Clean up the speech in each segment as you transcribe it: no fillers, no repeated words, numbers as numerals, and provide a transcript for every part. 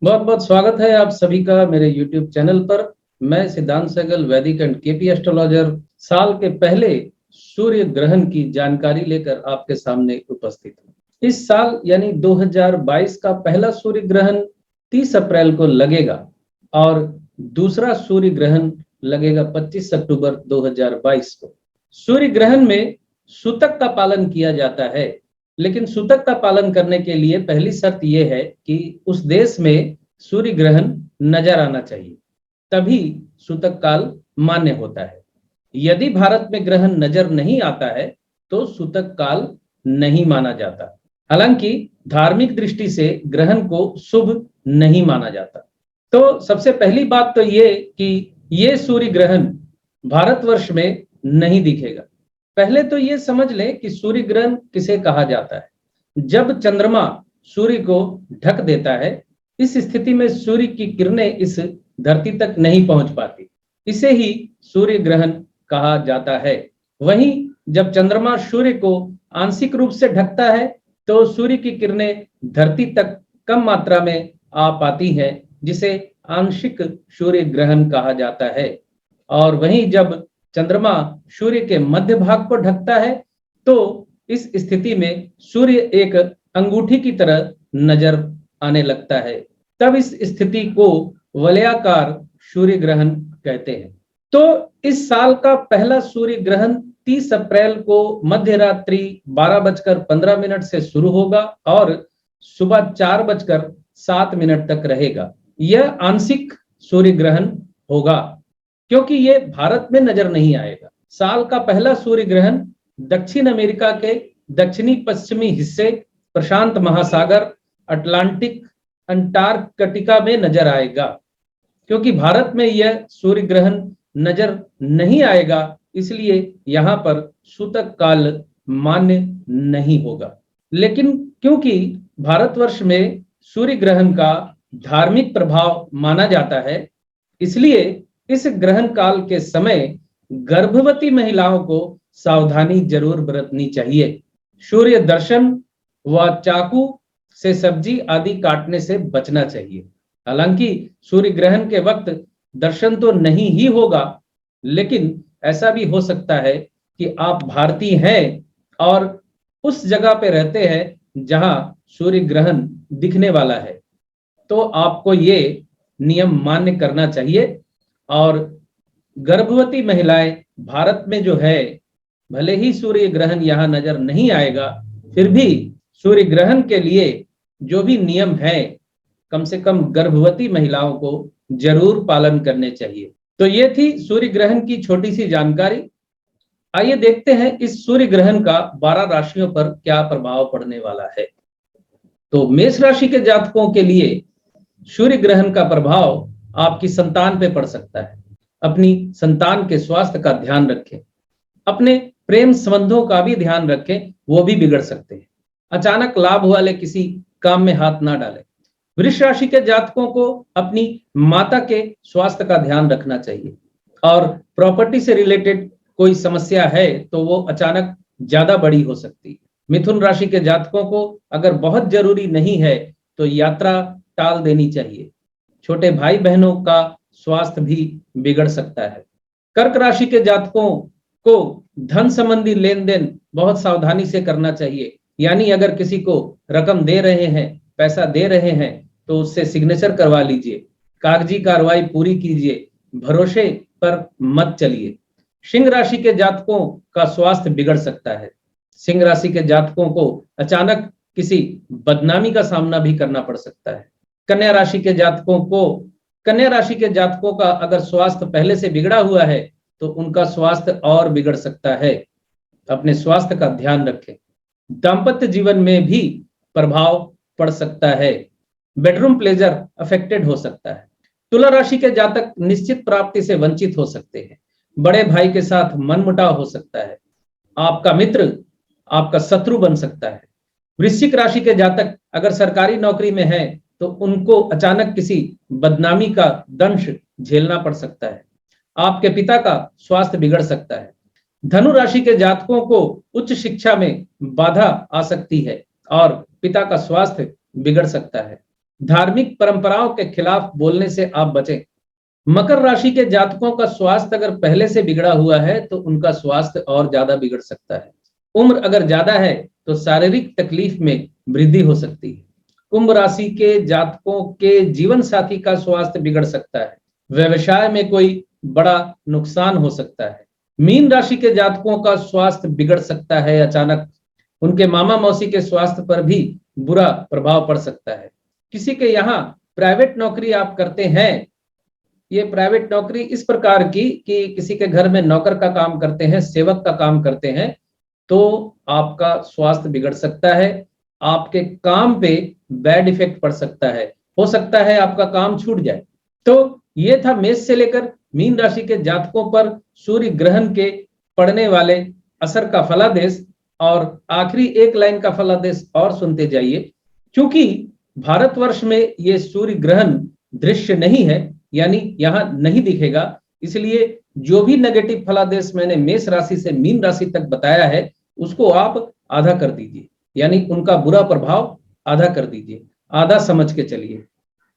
बहुत बहुत स्वागत है आप सभी का मेरे YouTube चैनल पर। मैं सिद्धांत सहगल, वैदिक एंड केपी एस्ट्रोलॉजर, साल के पहले सूर्य ग्रहण की जानकारी लेकर आपके सामने उपस्थित हूँ। इस साल यानी 2022 का पहला सूर्य ग्रहण 30 अप्रैल को लगेगा और दूसरा सूर्य ग्रहण लगेगा 25 अक्टूबर 2022 को। सूर्य ग्रहण में सूतक का पालन किया जाता है, लेकिन सूतक का पालन करने के लिए पहली शर्त यह है कि उस देश में सूर्य ग्रहण नजर आना चाहिए, तभी सूतक काल मान्य होता है। यदि भारत में ग्रहण नजर नहीं आता है तो सूतक काल नहीं माना जाता। हालांकि धार्मिक दृष्टि से ग्रहण को शुभ नहीं माना जाता। तो सबसे पहली बात तो ये कि ये सूर्य ग्रहण भारतवर्ष में नहीं दिखेगा। पहले तो ये समझ लें कि सूर्य ग्रहण किसे कहा जाता है। जब चंद्रमा सूर्य को ढक देता है, इस स्थिति में सूर्य की किरणें इस धरती तक नहीं पहुंच पाती, इसे ही सूर्य ग्रहण कहा जाता है। वहीं जब चंद्रमा सूर्य को आंशिक रूप से ढकता है तो सूर्य की किरणें धरती तक कम मात्रा में आ पाती है, जिसे आंशिक सूर्य ग्रहण कहा जाता है। और वहीं जब चंद्रमा सूर्य के मध्य भाग को ढकता है तो इस स्थिति में सूर्य एक अंगूठी की तरह नजर आने लगता है। तब इस स्थिति को वलयाकार सूर्य ग्रहण कहते हैं। तो इस साल का पहला सूर्य ग्रहण 30 अप्रैल को मध्य रात्रि 12:15 से शुरू होगा और सुबह 4:07 तक रहेगा। यह आंशिक सूर्य ग्रहण होगा क्योंकि ये भारत में नजर नहीं आएगा। साल का पहला सूर्य ग्रहण दक्षिण अमेरिका के दक्षिणी पश्चिमी हिस्से, प्रशांत महासागर, अटलांटिक, अंटार्कटिका में नजर आएगा। क्योंकि भारत में यह सूर्य ग्रहण नजर नहीं आएगा, इसलिए यहाँ पर सूतक काल मान्य नहीं होगा। लेकिन क्योंकि भारतवर्ष में सूर्य ग्रहण का धार्मिक प्रभाव माना जाता है, इसलिए इस ग्रहण काल के समय गर्भवती महिलाओं को सावधानी जरूर बरतनी चाहिए। सूर्य दर्शन व चाकू से सब्जी आदि काटने से बचना चाहिए। हालांकि सूर्य ग्रहण के वक्त दर्शन तो नहीं ही होगा, लेकिन ऐसा भी हो सकता है कि आप भारतीय हैं और उस जगह पे रहते हैं जहां सूर्य ग्रहण दिखने वाला है, तो आपको ये नियम मान्य करना चाहिए। और गर्भवती महिलाएं भारत में जो है, भले ही सूर्य ग्रहण यहाँ नजर नहीं आएगा, फिर भी सूर्य ग्रहण के लिए जो भी नियम है, कम से कम गर्भवती महिलाओं को जरूर पालन करने चाहिए। तो ये थी सूर्य ग्रहण की छोटी सी जानकारी। आइए देखते हैं इस सूर्य ग्रहण का 12 राशियों पर क्या प्रभाव पड़ने वाला है। तो मेष राशि के जातकों के लिए सूर्य ग्रहण का प्रभाव आपकी संतान पे पड़ सकता है। अपनी संतान के स्वास्थ्य का ध्यान रखें। अपने प्रेम संबंधों का भी ध्यान रखें, वो भी बिगड़ सकते हैं। अचानक लाभ वाले किसी काम में हाथ ना डालें। वृष राशि के जातकों को अपनी माता के स्वास्थ्य का ध्यान रखना चाहिए। और प्रॉपर्टी से रिलेटेड कोई समस्या है तो वो अचानक ज्यादा बड़ी हो सकती है। मिथुन राशि के जातकों को अगर बहुत जरूरी नहीं है तो यात्रा टाल देनी चाहिए। छोटे भाई बहनों का स्वास्थ्य भी बिगड़ सकता है। कर्क राशि के जातकों को धन संबंधी लेन देन बहुत सावधानी से करना चाहिए। यानी अगर किसी को रकम दे रहे हैं, पैसा दे रहे हैं, तो उससे सिग्नेचर करवा लीजिए, कागजी कार्रवाई पूरी कीजिए, भरोसे पर मत चलिए। सिंह राशि के जातकों का स्वास्थ्य बिगड़ सकता है। सिंह राशि के जातकों को अचानक किसी बदनामी का सामना भी करना पड़ सकता है। कन्या राशि के जातकों का अगर स्वास्थ्य पहले से बिगड़ा हुआ है तो उनका स्वास्थ्य और बिगड़ सकता है। अपने स्वास्थ्य का ध्यान रखें। दाम्पत्य जीवन में भी प्रभाव पड़ सकता है। बेडरूम प्लेजर अफेक्टेड हो सकता है। तुला राशि के जातक निश्चित प्राप्ति से वंचित हो सकते हैं। बड़े भाई के साथ मनमुटाव हो सकता है। आपका मित्र आपका शत्रु बन सकता है। वृश्चिक राशि के जातक अगर सरकारी नौकरी में है तो उनको अचानक किसी बदनामी का दंश झेलना पड़ सकता है। आपके पिता का स्वास्थ्य बिगड़ सकता है। धनु राशि के जातकों को उच्च शिक्षा में बाधा आ सकती है और पिता का स्वास्थ्य बिगड़ सकता है। धार्मिक परंपराओं के खिलाफ बोलने से आप बचें। मकर राशि के जातकों का स्वास्थ्य अगर पहले से बिगड़ा हुआ है तो उनका स्वास्थ्य और ज्यादा बिगड़ सकता है। उम्र अगर ज्यादा है तो शारीरिक तकलीफ में वृद्धि हो सकती है। कुंभ राशि के जातकों के जीवन साथी का स्वास्थ्य बिगड़ सकता है। व्यवसाय में कोई बड़ा नुकसान हो सकता है। मीन राशि के जातकों का स्वास्थ्य बिगड़ सकता है अचानक। उनके मामा मौसी के स्वास्थ्य पर भी बुरा प्रभाव पड़ सकता है। किसी के यहाँ प्राइवेट नौकरी आप करते हैं, ये प्राइवेट नौकरी इस प्रकार की कि किसी के घर में नौकर का काम करते हैं, सेवक का काम करते हैं, तो आपका स्वास्थ्य बिगड़ सकता है। आपके काम पे बैड इफेक्ट पड़ सकता है। हो सकता है आपका काम छूट जाए। तो ये था मेष से लेकर मीन राशि के जातकों पर सूर्य ग्रहण के पड़ने वाले असर का फलादेश। और आखिरी एक लाइन का फलादेश और सुनते जाइए। क्योंकि भारतवर्ष में ये सूर्य ग्रहण दृश्य नहीं है, यानी यहां नहीं दिखेगा, इसलिए जो भी नेगेटिव फलादेश मैंने मेष राशि से मीन राशि तक बताया है उसको आप आधा कर दीजिए, यानी उनका बुरा प्रभाव आधा कर दीजिए। आधा समझ के चलिए,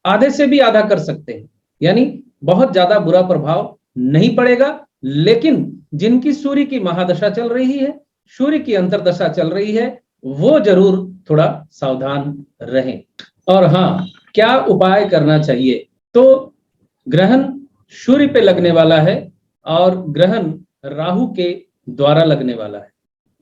आधे से भी आधा कर सकते हैं, यानी बहुत ज्यादा बुरा प्रभाव नहीं पड़ेगा। लेकिन जिनकी सूर्य की महादशा चल रही है, सूर्य की अंतरदशा चल रही है, वो जरूर थोड़ा सावधान रहें। और हाँ, क्या उपाय करना चाहिए? तो ग्रहण सूर्य पे लगने वाला है और ग्रहण राहु के द्वारा लगने वाला है।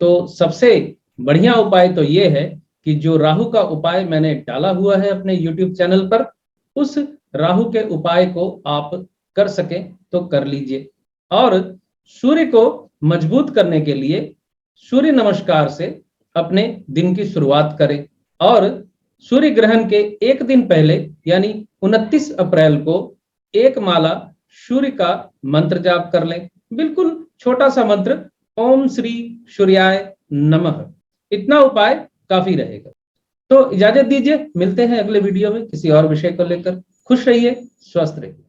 तो सबसे बढ़िया उपाय तो ये है कि जो राहु का उपाय मैंने डाला हुआ है अपने YouTube चैनल पर, उस राहु के उपाय को आप कर सकें तो कर लीजिए। और सूर्य को मजबूत करने के लिए सूर्य नमस्कार से अपने दिन की शुरुआत करें। और सूर्य ग्रहण के एक दिन पहले यानी 29 अप्रैल को एक माला सूर्य का मंत्र जाप कर लें। बिल्कुल छोटा सा मंत्र, ओम श्री सूर्याय नमः। इतना उपाय काफी रहेगा। तो इजाजत दीजिए, मिलते हैं अगले वीडियो में किसी और विषय को लेकर। खुश रहिए, स्वस्थ रहिए।